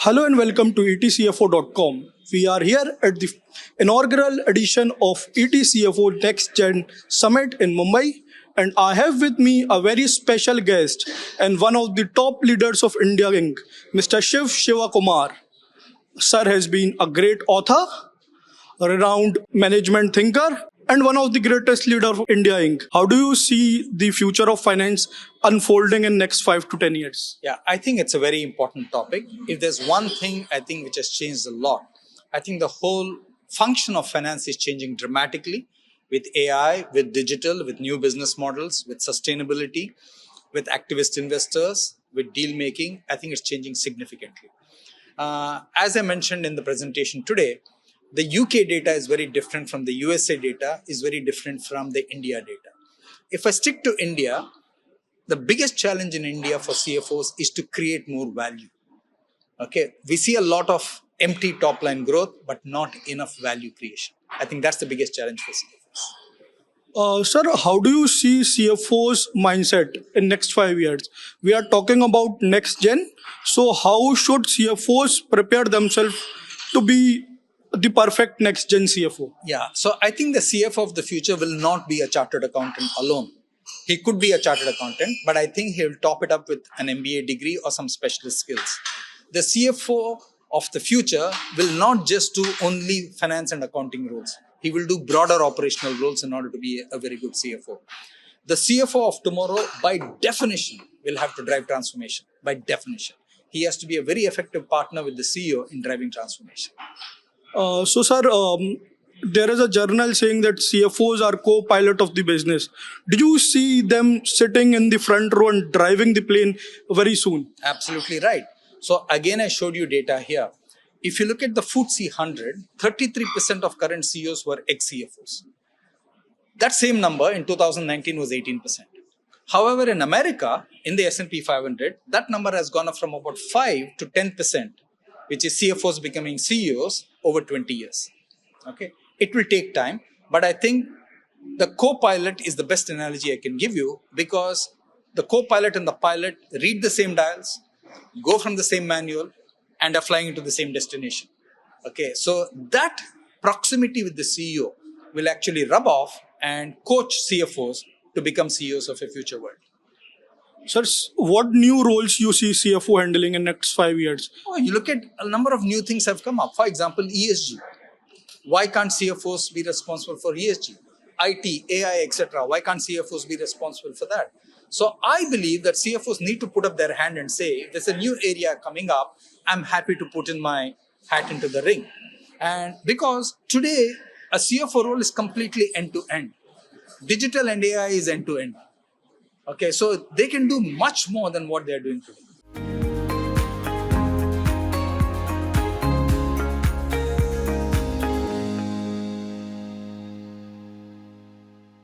Hello and welcome to etcfo.com. We are here at the inaugural edition of ETCFO Next Gen Summit in Mumbai, and I have with me a very special guest and one of the top leaders of India Inc., Mr. Shiv Shivakumar. Sir has been a great author, a renowned management thinker, and one of the greatest leaders of India Inc. How do you see the future of finance unfolding in next 5 to 10 years? Yeah, I think it's a very important topic. If there's one thing I think which has changed a lot, I think the whole function of finance is changing dramatically with AI, with digital, with new business models, with sustainability, with activist investors, with deal making. I think it's changing significantly. As I mentioned in the presentation today, the UK data is very different from the USA data, is very different from the India data. If I stick to India, the biggest challenge in India for CFOs is to create more value. Okay, we see a lot of empty top line growth, but not enough value creation. I think that's the biggest challenge for CFOs. Sir, how do you see CFO's mindset in next 5 years? We are talking about next gen. So how should CFOs prepare themselves to be the perfect next gen CFO? Yeah, so I think the CFO of the future will not be a chartered accountant alone. He could be a chartered accountant, but I think he'll top it up with an MBA degree or some specialist skills. The CFO of the future will not just do only finance and accounting roles. He will do broader operational roles in order to be a very good CFO. The CFO of tomorrow, by definition, will have to drive transformation. By definition, he has to be a very effective partner with the CEO in driving transformation. Sir, there is a journal saying that CFOs are co-pilot of the business. Do you see them sitting in the front row and driving the plane very soon? Absolutely right. So again, I showed you data here. If you look at the FTSE 100, 33% of current CEOs were ex-CFOs. That same number in 2019 was 18%. However, in America, in the S&P 500, that number has gone up from about 5 to 10%, which is CFOs becoming CEOs over 20 years. Okay, it will take time, but I think the co-pilot is the best analogy I can give you, because the co-pilot and the pilot read the same dials, go from the same manual, and are flying into the same destination. Okay, so that proximity with the CEO will actually rub off and coach CFOs to become CEOs of a future world. Sir, what new roles you see CFO handling in next 5 years? Oh, you look at a number of new things have come up. For example, ESG. Why can't CFOs be responsible for ESG? IT, AI, etc. Why can't CFOs be responsible for that? So I believe that CFOs need to put up their hand and say, if there's a new area coming up, I'm happy to put in my hat into the ring. And because today, a CFO role is completely end-to-end. Digital and AI is end-to-end. Okay, so they can do much more than what they're doing today.